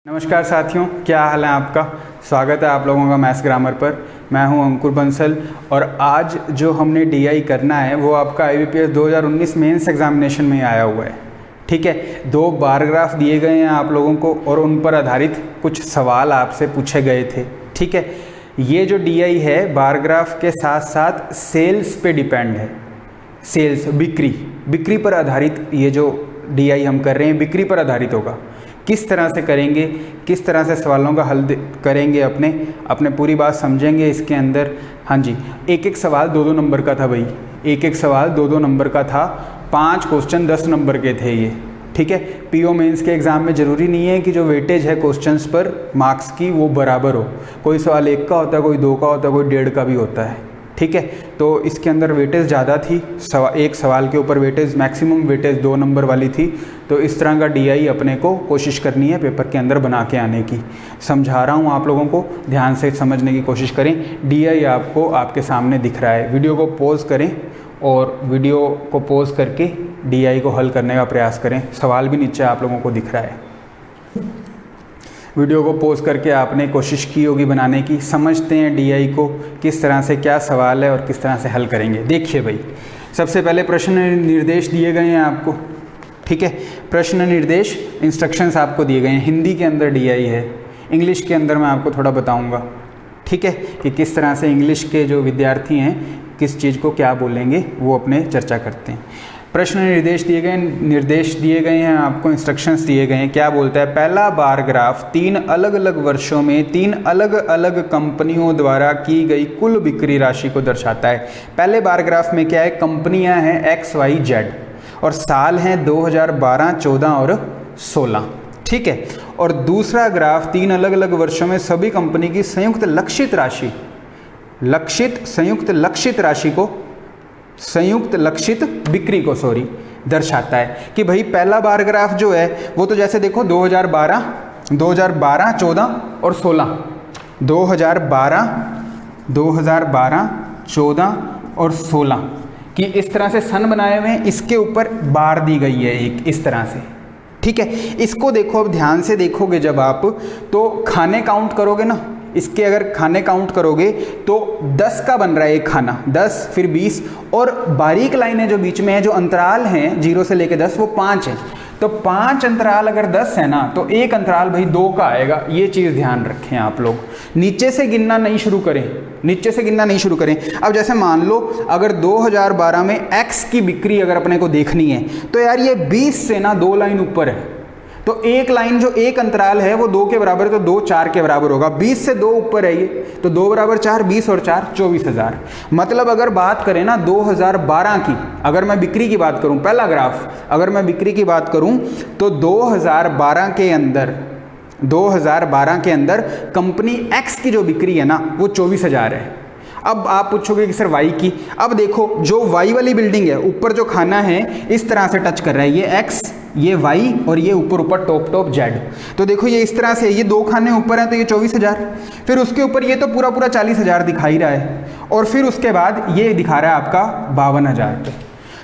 नमस्कार साथियों, क्या हाल है आपका। स्वागत है आप लोगों का मैथ्स ग्रामर पर। मैं हूं अंकुर बंसल और आज जो हमने डीआई करना है वो आपका आईबीपीएस 2019 मेंस एग्जामिनेशन में आया हुआ है। ठीक है, 2 बार ग्राफ दिए गए हैं आप लोगों को और उन पर आधारित कुछ सवाल आपसे पूछे गए थे। ठीक है, ये जो डीआई है बार ग्राफ के साथ साथ सेल्स पे डिपेंड है। सेल्स, बिक्री पर आधारित ये जो डीआई हम कर रहे हैं बिक्री पर आधारित होगा। किस तरह से करेंगे, किस तरह से सवालों का हल करेंगे, अपने पूरी बात समझेंगे इसके अंदर। हाँ जी, एक सवाल 2-2 नंबर का था भाई, एक सवाल 2-2 नंबर का था। 5 क्वेश्चन 10 नंबर के थे ये। ठीक है, पीओ मेंस के एग्ज़ाम में ज़रूरी नहीं है कि जो वेटेज है क्वेश्चंस पर मार्क्स की वो बराबर हो। कोई सवाल 1 का होता है, कोई 2 का होता है, कोई 1.5 का भी होता है। ठीक है, तो इसके अंदर वेटेज ज़्यादा थी। एक सवाल के ऊपर वेटेज, मैक्सिमम वेटेज 2 नंबर वाली थी। तो इस तरह का डीआई अपने को कोशिश करनी है पेपर के अंदर बना के आने की। समझा रहा हूँ आप लोगों को, ध्यान से समझने की कोशिश करें। डीआई आपको आपके सामने दिख रहा है। वीडियो को पॉज करें और वीडियो को पॉज करके डीआई को हल करने का प्रयास करें। सवाल भी नीचे आप लोगों को दिख रहा है। वीडियो को पॉज करके आपने कोशिश की होगी बनाने की। समझते हैं डीआई को, किस तरह से क्या सवाल है और किस तरह से हल करेंगे। देखिए भाई, सबसे पहले प्रश्न निर्देश दिए गए हैं आपको। ठीक है, प्रश्न निर्देश इंस्ट्रक्शंस आपको दिए गए हैं। हिंदी के अंदर डीआई है, इंग्लिश के अंदर मैं आपको थोड़ा बताऊंगा। ठीक है, कि किस तरह से इंग्लिश के जो विद्यार्थी हैं किस चीज़ को क्या बोलेंगे वो अपने चर्चा करते हैं। प्रश्न निर्देश दिए गए हैं आपको, इंस्ट्रक्शंस दिए गए हैं। क्या बोलता है, पहला बार ग्राफ 3 अलग अलग वर्षों में 3 अलग अलग कंपनियों द्वारा की गई कुल बिक्री राशि को दर्शाता है। पहले बार ग्राफ में क्या है, कंपनियां हैं XYZ और साल हैं 2012, 14 और 16। ठीक है, और दूसरा ग्राफ 3 अलग अलग वर्षों में सभी कंपनी की संयुक्त लक्षित बिक्री को दर्शाता है। कि भाई पहला बार ग्राफ जो है वो तो जैसे देखो 2012, 14 और 16, 2012, 14 और 16 कि इस तरह से सन बनाए हुए हैं। इसके ऊपर बार दी गई है एक इस तरह से। ठीक है, इसको देखो, अब ध्यान से देखोगे जब आप तो खाने काउंट करोगे ना, इसके अगर खाने काउंट करोगे तो 10 का बन रहा है एक खाना, 10 फिर 20 और बारीक लाइनें जो बीच में है, जो अंतराल हैं 0 से लेके 10 वो 5 है। तो 5 अंतराल अगर 10 है ना तो एक अंतराल भाई 2 का आएगा। ये चीज़ ध्यान रखें आप लोग। नीचे से गिनना नहीं शुरू करें। अब जैसे मान लो अगर 2012 में X की बिक्री अगर अपने को देखनी है तो यार ये 20 से ना 2 लाइन ऊपर है, तो एक लाइन जो एक अंतराल है वो 2 के बराबर है, तो 2 4 के बराबर होगा। 20 से 2 ऊपर है ये, तो 2 बराबर 4, 20 और 4 24,000। मतलब अगर बात करें ना 2012 की, अगर मैं बिक्री की बात करूं, पहला ग्राफ अगर मैं बिक्री की बात करूं तो 2012 के अंदर कंपनी X की जो बिक्री है ना वो 24,000 है। अब आप पूछोगे कि सर Y की, अब देखो जो Y वाली बिल्डिंग है, ऊपर जो खाना है इस तरह से टच कर रहा है, ये X, ये Y और ये ऊपर टॉप Z। तो देखो ये इस तरह से, ये 2 खाने ऊपर हैं तो ये 24,000, फिर उसके ऊपर ये तो पूरा 40,000 दिखा ही रहा है, और फिर उसके बाद ये दिखा रहा है आपका 52,000 पे।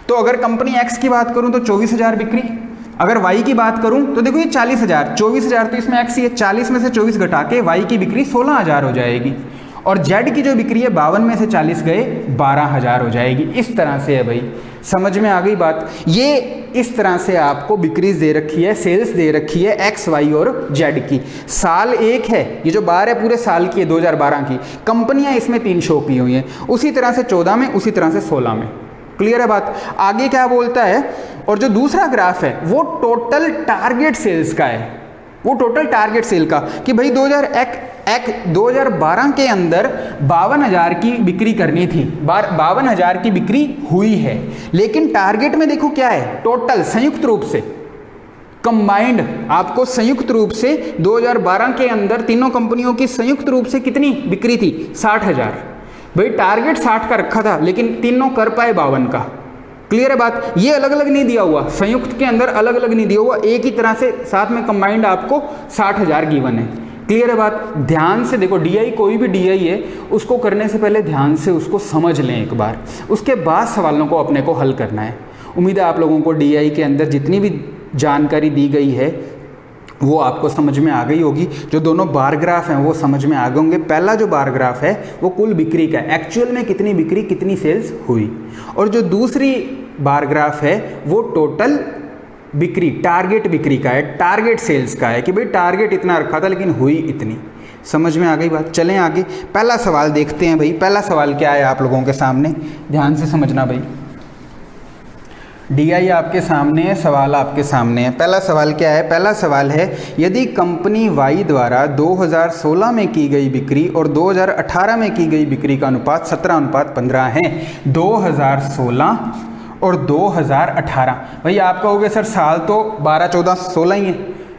तो अगर कंपनी X की बात करूँ तो 24,000 बिक्री, अगर Y की बात करूं तो देखो ये 40,000, 24,000 तो इसमें X ही है, 40 में से 24 घटा के Y की बिक्री 16,000 हो जाएगी, और Z की जो बिक्री है 52 में से 40 गए 12,000 हो जाएगी। इस तरह से है भाई, समझ में आ गई बात। ये इस तरह से आपको बिक्री दे रखी है, सेल्स दे रखी है X, Y और Z की। साल एक है, ये जो बार है पूरे साल की है 2012 की। कंपनियां इसमें 3 शो की हुई हैं, उसी तरह से 14 में, उसी तरह से 16 में। क्लियर है बात। आगे क्या बोलता है, और जो दूसरा ग्राफ है वो टोटल टारगेट सेल्स का है, वो टोटल टारगेट सेल का, कि भाई 2012 के अंदर 52,000 की बिक्री करनी थी, 52,000 की बिक्री हुई है, लेकिन टारगेट में देखो क्या है, टोटल संयुक्त रूप से कंबाइंड, आपको संयुक्त रूप से 2012 के अंदर तीनों कंपनियों की संयुक्त रूप से कितनी बिक्री थी, 60,000। भाई टारगेट 60 का रखा था लेकिन तीनों कर पाए 52 का। क्लियर है बात। ये अलग अलग नहीं दिया हुआ, संयुक्त के अंदर अलग अलग नहीं दिया हुआ, एक ही तरह से साथ में कंबाइंड आपको 60,000 गिवन है। क्लियर है बात। ध्यान से देखो, डीआई कोई भी डीआई है उसको करने से पहले ध्यान से उसको समझ लें एक बार, उसके बाद सवालों को अपने को हल करना है। उम्मीद है आप लोगों को डीआई के अंदर जितनी भी जानकारी दी गई है वो आपको समझ में आ गई होगी। जो दोनों बार ग्राफ हैं वो समझ में आ गए होंगे। पहला जो बार ग्राफ है वो कुल बिक्री का है, एक्चुअल में कितनी बिक्री कितनी सेल्स हुई, और जो दूसरी बार ग्राफ है वो टोटल बिक्री टारगेट बिक्री का है, टारगेट सेल्स का है कि भाई टारगेट इतना रखा था लेकिन हुई इतनी। समझ में आ गई बात। चलें आगे, पहला सवाल देखते हैं भाई। पहला सवाल क्या है आप लोगों के सामने, ध्यान से समझना भाई। DI आपके सामने है, सवाल आपके सामने है। पहला सवाल क्या है, पहला सवाल है यदि कंपनी Y द्वारा 2016 में की गई बिक्री और 2018 में की गई बिक्री का अनुपात 17:15 है। 2016 और 2018, भाई आप कहोगे सर साल तो 12, 14, 16 ही है,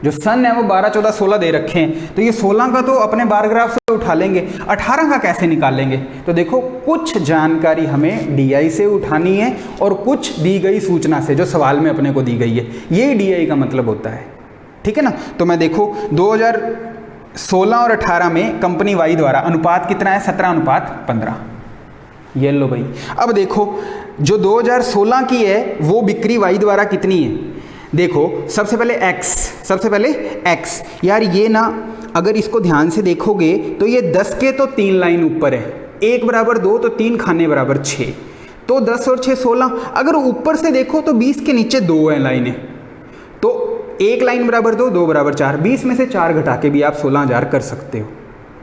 जो सन है वो 12, 14, 16 दे रखे हैं, तो ये 16 का तो अपने बार ग्राफ से उठा लेंगे, 18 का कैसे निकालेंगे। तो देखो कुछ जानकारी हमें DI से उठानी है और कुछ दी गई सूचना से जो सवाल में अपने को दी गई है, ये DI का मतलब होता है, ठीक है ना। तो मैं देखो 2016 और 18 में कंपनी Y द्वारा अनुपात कितना है, 17:15, ये लो भाई। अब देखो जो 2016 की है वो बिक्री Y द्वारा कितनी है, देखो सबसे पहले x, यार ये ना अगर इसको ध्यान से देखोगे तो ये 10 के तो 3 लाइन ऊपर है, 1 बराबर 2 तो 3 खाने बराबर 6, तो 10 और 6 16। अगर ऊपर से देखो तो 20 के नीचे 2 है लाइनें, तो 1 लाइन बराबर 2, 2 बराबर 4, 20 में से 4 घटा के भी आप 16,000 कर सकते हो।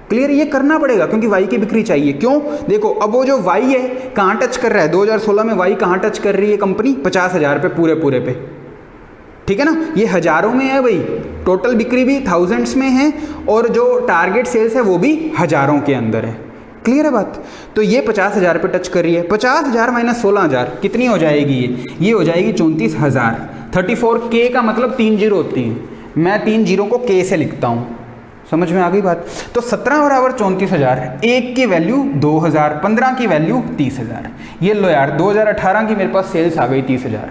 क्लियर, ये करना पड़ेगा क्योंकि Y की बिक्री चाहिए। क्यों, देखो अब वो जो Y है कहाँ टच कर रहा है, 2016 में Y कहाँ टच कर रही है कंपनी, 50,000 पे पूरे पे, ठीक है ना। ये हजारों में है भाई, टोटल बिक्री भी थाउजेंड्स में है और जो टारगेट सेल्स है वो भी हजारों के अंदर है। क्लियर है बात। तो ये 50,000 पे टच कर रही है, 50,000 माइनस 16,000 कितनी हो जाएगी, ये हो जाएगी 34,000। 34K का मतलब 3 जीरो होती हैं, मैं 3 जीरो को K से लिखता हूँ, समझ में आ गई बात। तो 17 बराबर 34,000, 1 की वैल्यू 2,000, 15 की वैल्यू 30,000। ये लो यार 2018 की मेरे पास सेल्स आ गई 30,000।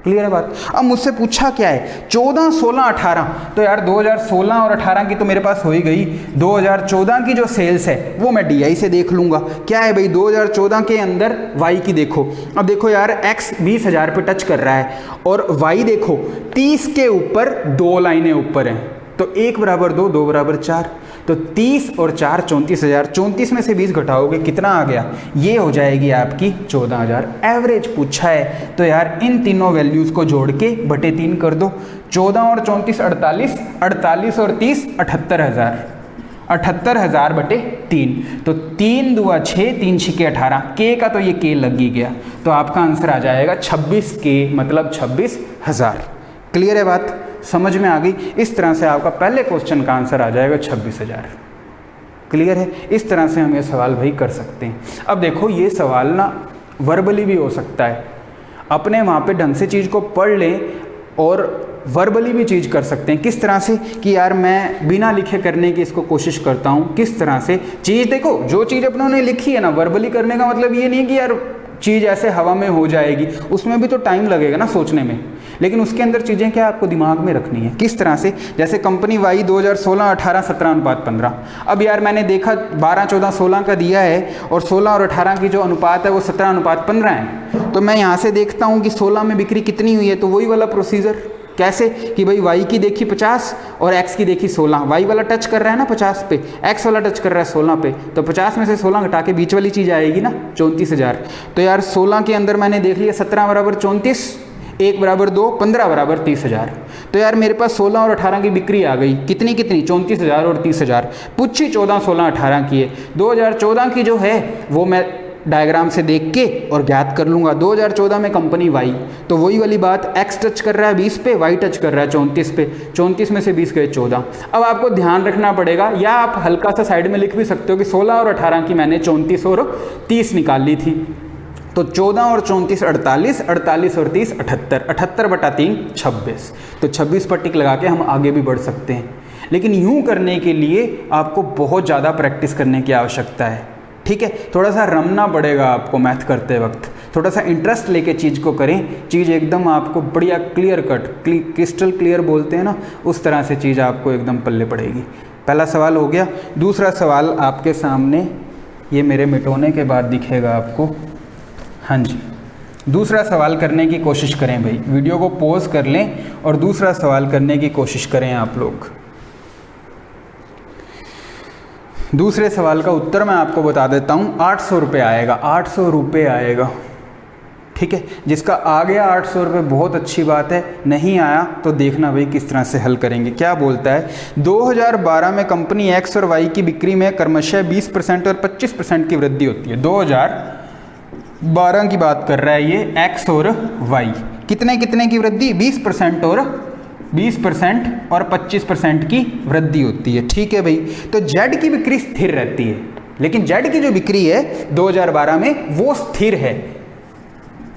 क्लियर है बात। अब मुझसे पूछा क्या है 14, 16, 18, तो यार 2016 और 18 की तो मेरे पास हो ही गई। 2014 की जो सेल्स है वो मैं DI से देख लूँगा। क्या है भाई 2014 के अंदर Y की देखो, अब देखो यार X 20,000 पे टच कर रहा है और Y देखो 30 के ऊपर 2 लाइनें ऊपर हैं, तो 1 बराबर 2, 2 बराबर 4, तो 30 और 4 34,000, 34 में से 20 घटाओगे कितना आ गया, ये हो जाएगी आपकी 14,000। एवरेज पूछा है तो यार इन तीनों वैल्यूज़ को जोड़ के बटे 3 कर दो। 14 और 34 48, 48 और 30 78,000, 78,000 बटे 3, तो 3 दूआ 6, 3 छिके 18, K का तो ये K लग ही गया, तो आपका आंसर आ जाएगा 26K, मतलब 26,000। क्लियर है बात, समझ में आ गई। इस तरह से आपका पहले क्वेश्चन का आंसर आ जाएगा 26,000। क्लियर है, इस तरह से हम ये सवाल भाई कर सकते हैं। अब देखो ये सवाल ना वर्बली भी हो सकता है, अपने वहाँ पे ढंग से चीज़ को पढ़ लें और वर्बली भी चीज़ कर सकते हैं। किस तरह से कि यार मैं बिना लिखे करने की इसको कोशिश करता हूँ। किस तरह से चीज़ देखो, जो चीज़ अपनों ने लिखी है ना, वर्बली करने का मतलब ये नहीं कि यार चीज़ ऐसे हवा में हो जाएगी, उसमें भी तो टाइम लगेगा ना सोचने में, लेकिन उसके अंदर चीज़ें क्या आपको दिमाग में रखनी है। किस तरह से, जैसे कंपनी Y 2016, 18, 17:15। अब यार मैंने देखा 12, 14, 16 का दिया है और 16 और 18 की जो अनुपात है वो 17:15 है, तो मैं यहाँ से देखता हूँ कि 16 में बिक्री कितनी हुई है, तो वही वाला प्रोसीजर। कैसे कि भाई Y की देखी 50 और X की देखी 16, Y वाला टच कर रहा है ना 50 पे, X वाला टच कर रहा है 16 पे, तो 50 में से 16 घटा के बीच वाली चीज़ आएगी ना 34,000। तो यार 16 के अंदर मैंने देख लिया 17 बराबर 34, 1 बराबर 2, 15 बराबर 30,000। तो यार मेरे पास 16 और 18 की बिक्री आ गई, कितनी 34,000 और 30,000। पूछी 14, 16, 18 की है, 2014 की जो है वो मैं डायग्राम से देख के और ज्ञात कर लूँगा। 2014 में कंपनी Y, तो वही वाली बात, X टच कर रहा है 20 पे, Y टच कर रहा है 34 पे, 34 में से 20 गए 14। अब आपको ध्यान रखना पड़ेगा, या आप हल्का सा साइड में लिख भी सकते हो कि 16 और 18 की मैंने 34 और 30 निकाल ली थी, तो 14 और 34 48, 48 और 30 78, 78 बटा 3 26, तो 26 पर टिक लगा के हम आगे भी बढ़ सकते हैं। लेकिन यूँ करने के लिए आपको बहुत ज़्यादा प्रैक्टिस करने की आवश्यकता है, ठीक है। थोड़ा सा रमना पड़ेगा आपको मैथ करते वक्त, थोड़ा सा इंटरेस्ट लेके चीज़ को करें, चीज़ एकदम आपको बढ़िया क्लियर कट, क्रिस्टल क्लियर बोलते हैं ना, उस तरह से चीज़ आपको एकदम पल्ले पड़ेगी। पहला सवाल हो गया। दूसरा सवाल आपके सामने ये मेरे मिटोने के बाद दिखेगा आपको, हाँ जी, दूसरा सवाल करने की कोशिश करें भाई, वीडियो को पॉज कर लें और दूसरा सवाल करने की कोशिश करें आप लोग। दूसरे सवाल का उत्तर मैं आपको बता देता हूँ, 800 रुपये आएगा, 800 रुपये आएगा, ठीक है। जिसका आ गया 800 रुपये बहुत अच्छी बात है, नहीं आया तो देखना भाई किस तरह से हल करेंगे। क्या बोलता है, 2012 में कंपनी एक्स और वाई की बिक्री में क्रमशः 20% और 25% की वृद्धि होती है। 2012 की बात कर रहा है ये, एक्स और वाई कितने कितने की वृद्धि, 20% और 25% की वृद्धि होती है, ठीक है भाई। तो जेड की बिक्री स्थिर रहती है, लेकिन जेड की जो बिक्री है 2012 में वो स्थिर है,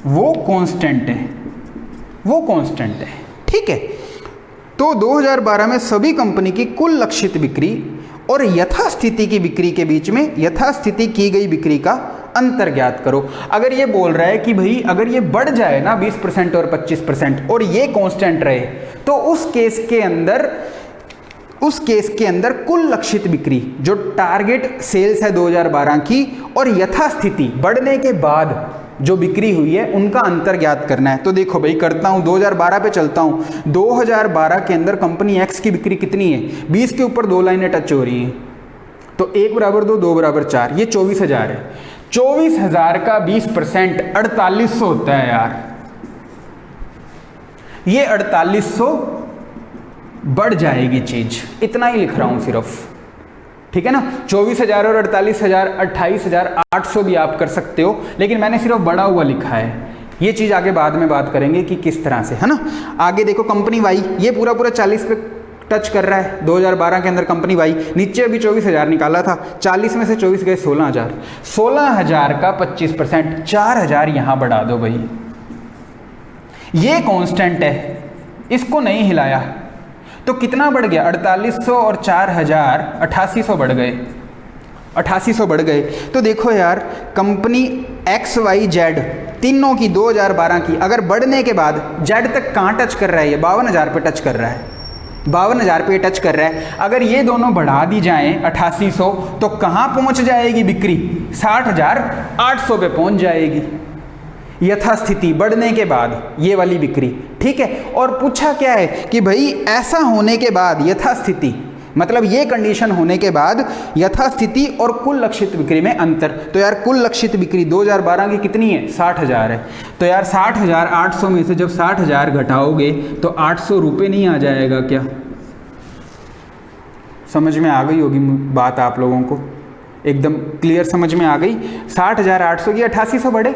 वो कांस्टेंट है, वो कांस्टेंट है, ठीक है। तो 2012 में सभी कंपनी की कुल लक्षित बिक्री और यथास्थिति की बिक्री के बीच में यथास्थिति की गई बिक्री का अंतर ज्ञात करो। अगर ये बोल रहा है कि भाई अगर ये बढ़ जाए ना 20% और 25% और ये कांस्टेंट रहे, तो उस केस के अंदर कुल लक्षित बिक्री जो टारगेट सेल्स है 2012 की और यथास्थिति बढ़ने के बाद जो बिक्री हुई है उनका अंतर ज्ञात करना है। तो देखो भाई करता हूं, 2012 पे चलता हूं। 2012 के अंदर कंपनी एक्स की बिक्री कितनी है, 20 के ऊपर 2 लाइनें टच हो रही हैं, तो 1 बराबर 2, 2 बराबर 4, ये 24,000 है। 24,000 का 20% 4800 होता है यार, ये 4800 बढ़ जाएगी चीज, इतना ही लिख रहा हूं सिर्फ, ठीक है ना। 24,000 और 48,000 28,800 भी आप कर सकते हो, लेकिन मैंने सिर्फ बढ़ा हुआ लिखा है। ये चीज आगे बाद में बात करेंगे कि किस तरह से, है ना। आगे देखो कंपनी वाई, ये पूरा 40 पे टच कर रहा है। 2012 के अंदर कंपनी वाई, नीचे अभी 24,000 निकाला था, 40 में से 24 गए 16,000, 16,000 का 25% 4,000 यहां बढ़ा दो भाई, ये कांस्टेंट है, इसको नहीं हिलाया, तो कितना बढ़ गया, 4800 और 4,000 8800 बढ़ गए, 8800 बढ़ गए। तो देखो यार कंपनी एक्स वाई जेड तीनों की 2012 की अगर बढ़ने के बाद जेड तक कहाँ टच कर रहा है, ये 52,000 पे टच कर रहा है, 52,000 पे टच कर रहा है। अगर ये दोनों बढ़ा दी जाएं 8800, तो कहाँ पहुँच जाएगी बिक्री, 60,800 पे पहुँच जाएगी यथास्थिति बढ़ने के बाद, ये वाली बिक्री, ठीक है। और पूछा क्या है कि भाई ऐसा होने के बाद यथास्थिति, मतलब ये कंडीशन होने के बाद यथास्थिति और कुल लक्षित बिक्री में अंतर। तो यार कुल लक्षित बिक्री 2012 की कितनी है, 60,000 है। तो यार 60,800 में से जब 60,000 घटाओगे तो 800 रुपये नहीं आ जाएगा क्या? समझ में आ गई होगी बात आप लोगों को, एकदम क्लियर समझ में आ गई। 60,800 की 8800 बढ़े,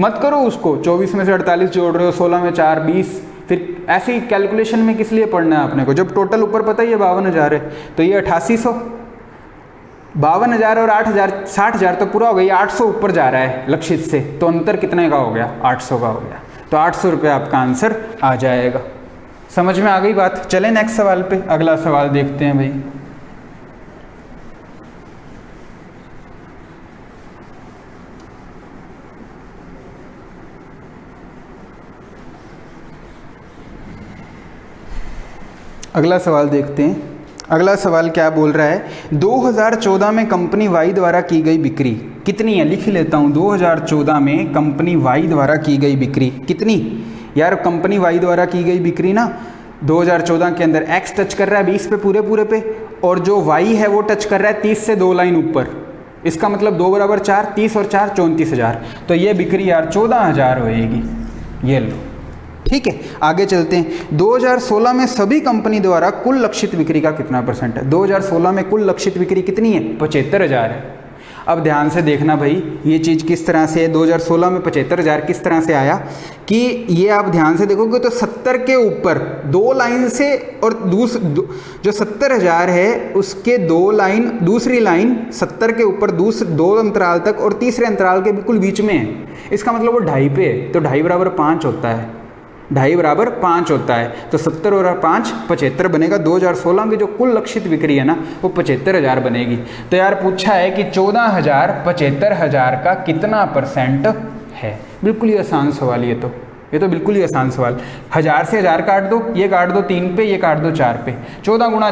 मत करो उसको, 24 में से 48 जोड़ रहे हो, 16 में 4 20, फिर ऐसी कैलकुलेशन में किस लिए पढ़ना है आपने को, जब टोटल ऊपर पता ही है 52,000 है, तो ये 8800, 52,000 और 8,000 60,000 तो पूरा हो गया, 800 ऊपर जा रहा है लक्षित से, तो अंतर कितने का हो गया, 800 का हो गया। तो 800 रुपये आपका आंसर आ जाएगा। समझ में आ गई बात। चलें नेक्स्ट सवाल पे, अगला सवाल देखते हैं भाई। अगला सवाल देखते हैं। अगला सवाल क्या बोल रहा है, 2014 में कंपनी वाई द्वारा की गई बिक्री कितनी है, लिख लेता हूँ। 2014 में कंपनी वाई द्वारा की गई बिक्री कितनी, यार कंपनी वाई द्वारा की गई बिक्री ना 2014 के अंदर एक्स टच कर रहा है 20 पे पूरे पे, और जो वाई है वो टच कर रहा है 30 से 2 लाइन ऊपर, इसका मतलब 2 बराबर 4, 30 और 4 34,000, तो ये बिक्री यार 14,000 होएगी, ये लो, ठीक है। आगे चलते हैं। 2016 में सभी कंपनी द्वारा कुल लक्षित बिक्री का कितना परसेंट है, 2016 में कुल लक्षित बिक्री कितनी है, 75,000 है। अब ध्यान से देखना भाई ये चीज़ किस तरह से है, 2016 में 75,000 किस तरह से आया कि ये आप ध्यान से देखोगे तो 70 के ऊपर 2 लाइन से, और जो 70,000 है उसके 2 लाइन, दूसरी लाइन 70 के ऊपर 2 अंतराल तक और तीसरे अंतराल के बिल्कुल बीच में है, इसका मतलब वो 2.5 पे है, तो 2.5 बराबर 5 होता है, 2.5 बराबर 5 होता है, तो 70 और 5 75 बनेगा। 2016 की जो कुल लक्षित बिक्री है ना वो 75,000 बनेगी। तो यार पूछा है कि 14,000 75,000 का कितना परसेंट है। बिल्कुल ही आसान सवाल ये तो बिल्कुल ही आसान सवाल। 1000 से 1000 काट दो, ये काट दो 3 पे, ये काट दो 4 पे। 14 गुणा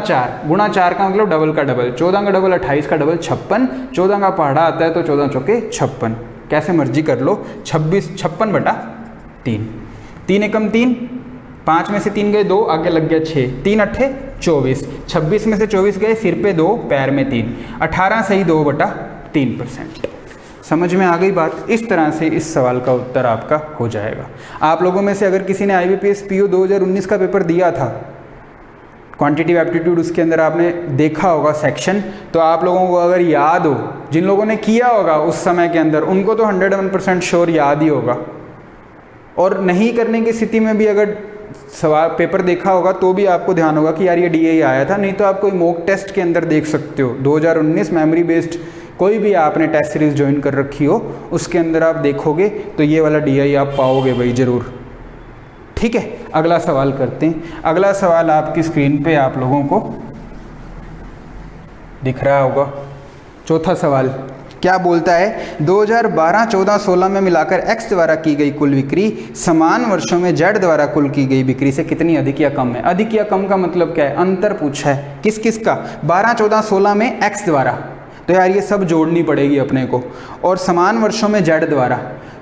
4 का मतलब डबल का डबल, 14 का डबल 28 का डबल 56, 14 का पहाड़ा आता है तो 14 चौके 56, कैसे मर्जी कर लो, 56 3 एकम 3, 5 में से 3 गए 2, आगे लग गया 6, 3 अट्ठे 24, 26 में से 24 गए, सिर पे 2 पैर में 3, 18 सही 2/3%। समझ में आ गई बात। इस तरह से इस सवाल का उत्तर आपका हो जाएगा। आप लोगों में से अगर किसी ने IBPS PO 2019 का पेपर दिया था, क्वांटिटिव एप्टीट्यूड, उसके अंदर आपने देखा होगा सेक्शन, तो आप लोगों को अगर याद हो, जिन लोगों ने किया होगा उस समय के अंदर, उनको तो 101% श्योर याद ही होगा। और नहीं करने की स्थिति में भी अगर सवाल पेपर देखा होगा तो भी आपको ध्यान होगा कि यार ये DI आया था, नहीं तो आप कोई मॉक टेस्ट के अंदर देख सकते हो। 2019 मेमोरी बेस्ड कोई भी आपने टेस्ट सीरीज ज्वाइन कर रखी हो, उसके अंदर आप देखोगे तो ये वाला DI आप पाओगे भाई ज़रूर। ठीक है, अगला सवाल करते हैं। अगला सवाल आपकी स्क्रीन पे आप लोगों को दिख रहा होगा। चौथा सवाल क्या बोलता है, 2012, 14, 16 में मिलाकर X द्वारा की गई कुल बिक्री समान वर्षों में Z द्वारा कुल की गई बिक्री से कितनी अधिक या कम है। अधिक या कम का मतलब क्या है, अंतर पूछा है। किस किस का, 12, 14, 16 में X द्वारा, तो यार ये सब जोड़नी पड़ेगी अपने को, और समान वर्षों में Z द्वारा,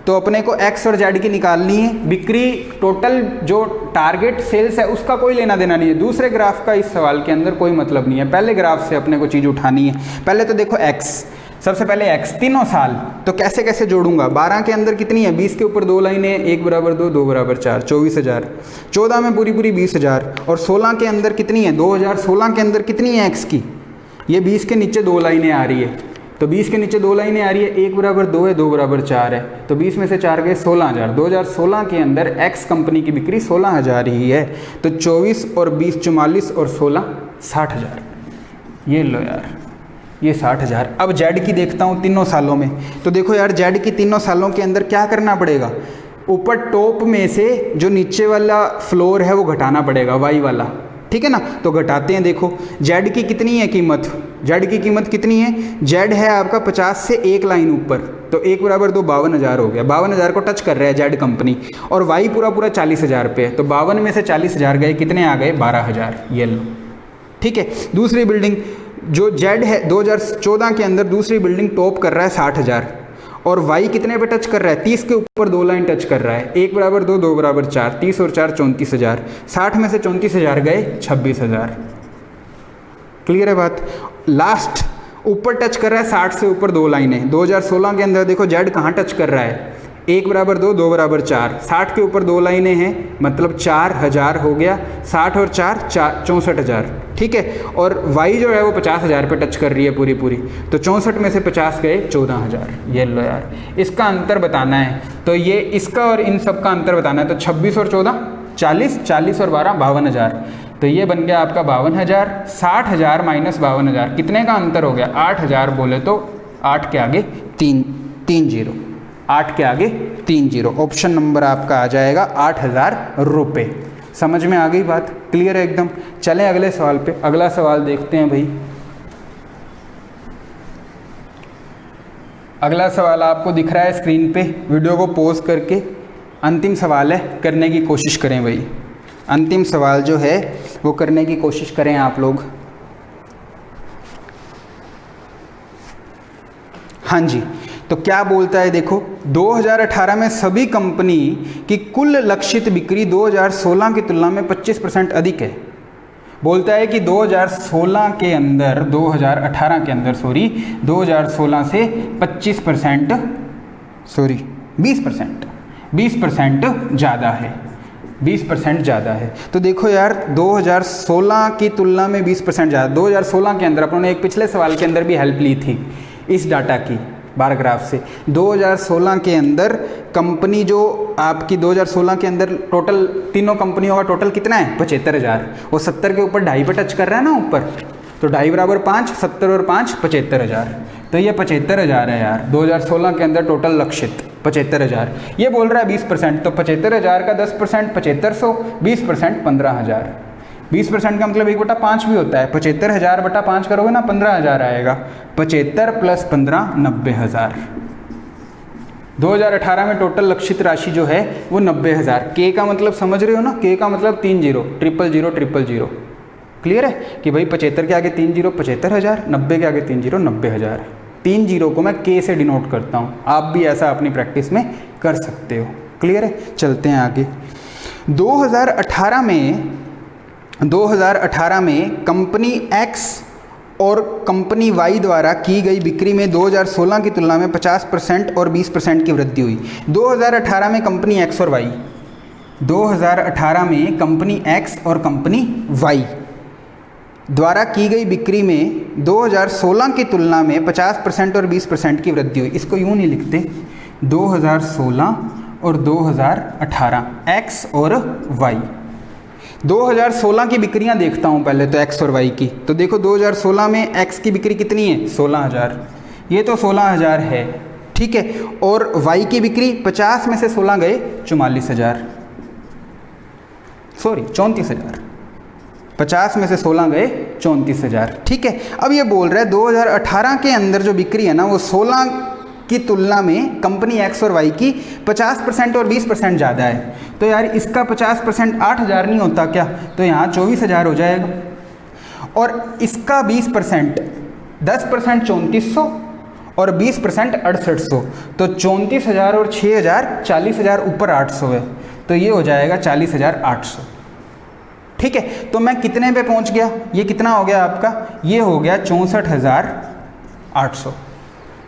तो अपने को X और Z की निकालनी है। बिक्री टोटल जो टारगेट सेल्स है उसका कोई लेना देना नहीं है, दूसरे ग्राफ का इस सवाल के अंदर कोई मतलब नहीं है। पहले ग्राफ से अपने को चीज़ उठानी है। पहले तो देखो X, सबसे पहले X तीनों साल, तो कैसे कैसे जोड़ूंगा। 12 के अंदर कितनी है, 20 के ऊपर 2 लाइनें, 1 बराबर 2, 2 बराबर 4, 24,000। 14 में पूरी 20,000, और 16 के अंदर कितनी है, 2016 के अंदर कितनी है X की, ये 20 के नीचे 2 लाइनें आ रही है, तो 20 के नीचे 2 लाइनें आ रही है, 1 बराबर 2 है, 2 बराबर 4 है, तो 20 में से 4 गए 16,000। 2016 के अंदर X कंपनी की बिक्री 16,000 ही है, तो 24 और 20 44 और 16 60,000। ये लो यार, ये 60,000। अब Z की देखता हूँ तीनों सालों में, तो देखो यार Z की तीनों सालों के अंदर क्या करना पड़ेगा, ऊपर टॉप में से जो नीचे वाला फ्लोर है वो घटाना पड़ेगा, Y वाला, ठीक है ना। तो घटाते हैं, देखो Z की कितनी है कीमत, Z की कीमत कितनी है, Z है आपका 50 से 1 लाइन ऊपर, तो 1 बराबर 2, 52,000 हो गया। 52,000 को टच कर रहा है Z कंपनी, और Y पूरा 40,000 पे है, तो 52 में से 40,000 गए, कितने आ गए, 12,000। ये लो, ठीक है। दूसरी बिल्डिंग जो Z है 2014 के अंदर दूसरी बिल्डिंग टॉप कर रहा है 60,000, और Y कितने पे टच कर रहा है, 30 के ऊपर 2 लाइन टच कर रहा है, 1 बराबर 2, 2 बराबर 4, 30 और 4 34,000। 60 में से 34,000 गए, 26,000। क्लियर है बात। लास्ट ऊपर टच कर रहा है 60 से ऊपर 2 लाइनें। 2016 के अंदर देखो Z कहाँ टच कर रहा है, 1 बराबर 2, 2 बराबर 4, 60 के ऊपर 2 लाइनें हैं, मतलब 4,000 हो गया। 60 और 4 64,000, ठीक है। और Y जो है वो 50,000 पे टच कर रही है पूरी, तो 64 में से 50 गए, 14,000। ये लो यार, इसका अंतर बताना है, तो ये इसका और इन सब का अंतर बताना है, तो 26 और 14 40, 40 और 12 52,000, तो ये बन गया आपका 52,000। 60,000 माइनस 52,000 कितने का अंतर हो गया, 8,000 बोले तो 8 के आगे 3 0, 8 के आगे 3 0। ऑप्शन नंबर आपका आ जाएगा 8,000 रुपये। समझ में आ गई बात, क्लियर है एकदम। चलें अगले सवाल पे। अगला सवाल देखते हैं भाई। अगला सवाल आपको दिख रहा है स्क्रीन पे, वीडियो को पॉज करके अंतिम सवाल है, करने की कोशिश करें भाई। अंतिम सवाल जो है वो करने की कोशिश करें आप लोग। हाँ जी, तो क्या बोलता है देखो, 2018 में सभी कंपनी की कुल लक्षित बिक्री 2016 की तुलना में 25% अधिक है। बोलता है कि 2016 के अंदर 2018 के अंदर 2016 से 25% 20% ज़्यादा है, 20% ज़्यादा है। तो देखो यार 2016 की तुलना में 20% ज़्यादा। 2016 के अंदर अपनों ने एक पिछले सवाल के अंदर भी हेल्प ली थी इस डाटा की, बार ग्राफ से। 2016 के अंदर कंपनी जो आपकी 2016 के अंदर टोटल तीनों कंपनियों का टोटल कितना है, 75,000। वो 70 के ऊपर 2.5 पे टच कर रहा है ना ऊपर, तो 2.5 बराबर 5, 70 और 5 75,000, तो ये 75,000 है यार। 2016 के अंदर टोटल लक्षित 75,000, ये बोल रहा है 20%, तो 75,000 का 10% 7500, 20% 15,000। 20% का मतलब 1/5 भी होता है, 75,000 बटा 5 करोगे ना 15,000 आएगा। 75 + 15 90,000। 2018 में टोटल लक्षित राशि जो है वो 90,000। के का मतलब समझ रहे हो ना, के का मतलब 3 0, 000 क्लियर है कि भाई 75 के आगे 3 0 75,000, 90 के आगे 3 0 90,000। 3 जीरो को मैं के से डिनोट करता हूँ। आप भी ऐसा अपनी प्रैक्टिस में कर सकते हो। क्लियर है? चलते हैं आगे। 2018 में कंपनी एक्स और कंपनी वाई द्वारा की गई बिक्री में 2016 की तुलना में 50% और 20% की वृद्धि हुई। 2018 में कंपनी एक्स और वाई 2018 में कंपनी एक्स और कंपनी वाई द्वारा की गई बिक्री में 2016 की तुलना में 50% और 20% की वृद्धि हुई। इसको यूँ नहीं लिखते, 2016 और 2018 एक्स और वाई। 2016 की बिक्रियां देखता हूं पहले तो एक्स और वाई की। तो देखो 2016 में एक्स की बिक्री कितनी है? 16,000। ये तो 16,000 है, ठीक है। और वाई की बिक्री 50 में से 16 गए 34,000, सॉरी 34,000। 50 में से 16 गए 34,000, ठीक है। अब ये बोल रहा है 2018 के अंदर जो बिक्री है ना वो 16 की तुलना में कंपनी एक्स और वाई की 50% और 20% ज़्यादा है। तो यार इसका 50% 8,000 नहीं होता क्या? तो यहाँ 24,000 हो जाएगा। और इसका 20% 10% 3400 और 20% 6800। तो 34,000 और 6,000 40,000 ऊपर 800 है, तो ये हो जाएगा 40,800, ठीक है। तो मैं कितने पे पहुँच गया? ये कितना हो गया आपका? ये हो गया 64,800।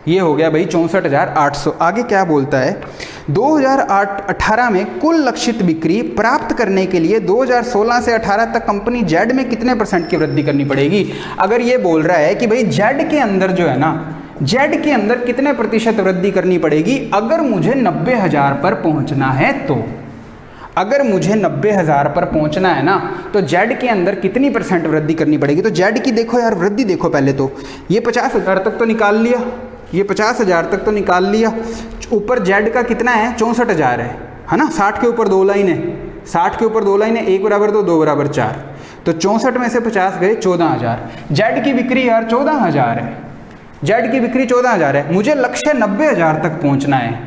ये हो गया भाई 64,800। आगे क्या बोलता है? 2018 में कुल लक्षित बिक्री प्राप्त करने के लिए 2016 से 18 तक कंपनी जेड में कितने % की वृद्धि करनी पड़ेगी? अगर ये बोल रहा है कि भाई जेड के अंदर जो है ना, जेड के अंदर कितने % वृद्धि करनी पड़ेगी अगर मुझे 90,000 पर पहुंचना है तो। अगर मुझे 90,000 पर पहुंचना है ना तो जेड के अंदर कितनी % वृद्धि करनी पड़ेगी? तो जेड की देखो यार वृद्धि देखो पहले तो। ये 50,000 तक तो निकाल लिया, ये 50,000 तक तो निकाल लिया। ऊपर जेड का कितना है? 64,000 है ना। 60 के ऊपर 2 लाइन है, 60 के ऊपर 2 लाइन है, 1 बराबर 2 2 बराबर 4। तो 64 में से 50 गए 14,000। जेड की बिक्री यार 14,000 है, जेड की बिक्री 14,000 है। मुझे लक्ष्य 90,000 तक पहुंचना है,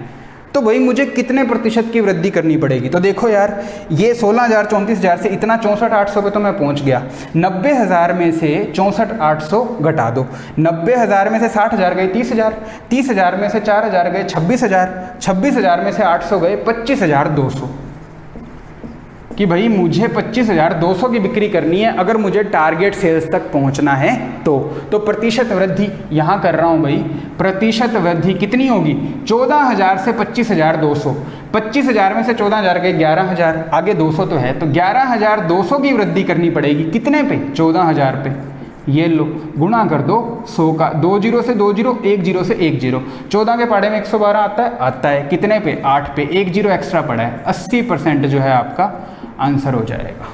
तो भाई मुझे कितने % की वृद्धि करनी पड़ेगी? तो देखो यार ये 16,000 34,000 से इतना 64,800 पे तो मैं पहुंच गया। 90,000 में से 64,800 घटा दो। 90,000 में से 60,000 गए 30,000, 30,000 में से 4,000 गए 26,000, 26,000 में से 800 गए 25,200। कि भाई मुझे 25,200 की बिक्री करनी है अगर मुझे टारगेट सेल्स तक पहुंचना है तो प्रतिशत वृद्धि यहाँ कर रहा हूँ भाई। प्रतिशत वृद्धि कितनी होगी? 14,000 से 25,200। 25,000 में से 14,000 गए 11,000, आगे 200 तो है, तो 11,200 की वृद्धि करनी पड़ेगी। कितने पे? 14,000 पे। ये लो गुणा कर दो 100 का, 2 जीरो से 2 जीरो, 1 जीरो से 1 जीरो। 14 के पहाड़े में 112 आता है, आता है। कितने पे? 8 पे, 1 जीरो एक्स्ट्रा पड़ा है। 80% जो है आपका आंसर हो जाएगा।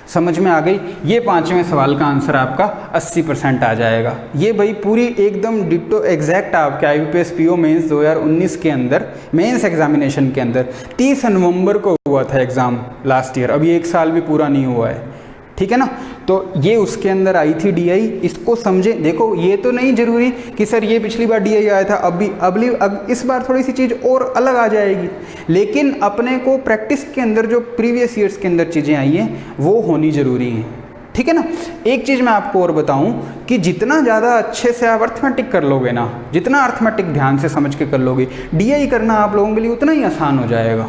समझ में आ गई? ये 5वें सवाल का आंसर आपका 80% आ जाएगा। ये भाई पूरी एकदम डिट्टो एग्जैक्ट आपके IBPS PO मेंस 2019 के अंदर मेंस एग्जामिनेशन के अंदर 30 नवंबर को हुआ था एग्ज़ाम लास्ट ईयर। अभी 1 साल भी पूरा नहीं हुआ है, ठीक है ना। तो ये उसके अंदर आई थी DI। इसको समझे। देखो ये तो नहीं जरूरी कि सर ये पिछली बार DI आया था अब इस बार थोड़ी सी चीज़ और अलग आ जाएगी, लेकिन अपने को प्रैक्टिस के अंदर जो प्रीवियस ईयर्स के अंदर चीज़ें आई हैं वो होनी ज़रूरी हैं, ठीक है ना। एक चीज़ मैं आपको और बताऊं कि जितना ज़्यादा अच्छे से आप अर्थमेटिक कर लोगे ना, जितना अर्थमेटिक ध्यान से समझ के कर लोगे, DI करना आप लोगों के लिए उतना ही आसान हो जाएगा।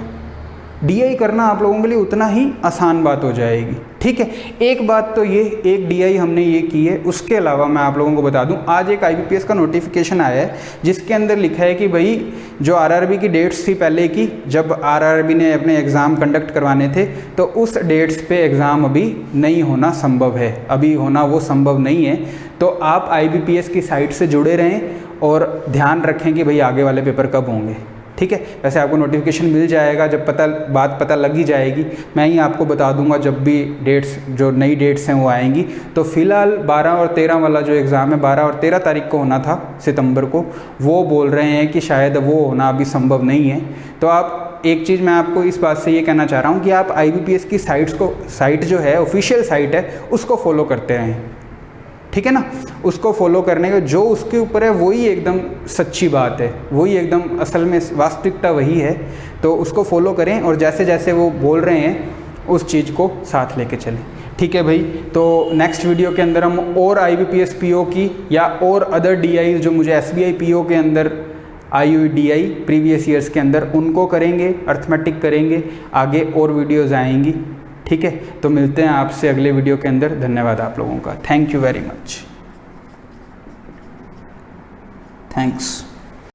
DI करना आप लोगों के लिए उतना ही आसान बात हो जाएगी, ठीक है। एक बात तो ये, एक DI हमने ये की है। उसके अलावा मैं आप लोगों को बता दूं, आज एक IBPS का नोटिफिकेशन आया है जिसके अंदर लिखा है कि भाई जो RRB की डेट्स थी पहले की, जब RRB ने अपने एग्ज़ाम कंडक्ट करवाने थे, तो उस डेट्स पे एग्ज़ाम अभी नहीं होना संभव है, अभी होना वो संभव नहीं है। तो आप IBPS की साइट से जुड़े रहें और ध्यान रखें कि भाई आगे वाले पेपर कब होंगे, ठीक है। वैसे आपको नोटिफिकेशन मिल जाएगा जब बात पता लग ही जाएगी। मैं ही आपको बता दूंगा जब भी डेट्स, जो नई डेट्स हैं वो आएंगी। तो फिलहाल 12 और 13 वाला जो एग्ज़ाम है 12 और 13 तारीख को होना था सितंबर को, वो बोल रहे हैं कि शायद वो होना अभी संभव नहीं है। तो आप एक चीज़ मैं आपको इस बात से ये कहना चाह रहा हूँ कि आप IBPS की साइट जो है ऑफिशियल साइट है उसको फॉलो करते रहें, ठीक है ना। उसको फॉलो करने का जो उसके ऊपर है वही एकदम सच्ची बात है, वही एकदम असल में वास्तविकता वही है। तो उसको फॉलो करें और जैसे जैसे वो बोल रहे हैं उस चीज़ को साथ लेके चलें। ठीक है भाई। तो नेक्स्ट वीडियो के अंदर हम और IBPS PO की या और अदर DI जो मुझे SBI PO के अंदर आई हुई DI प्रीवियस ईयर्स के अंदर उनको करेंगे, अर्थमेटिक करेंगे, आगे और वीडियोज़ आएंगी। ठीक है, तो मिलते हैं आपसे अगले वीडियो के अंदर। धन्यवाद आप लोगों का, thank you very much, thanks.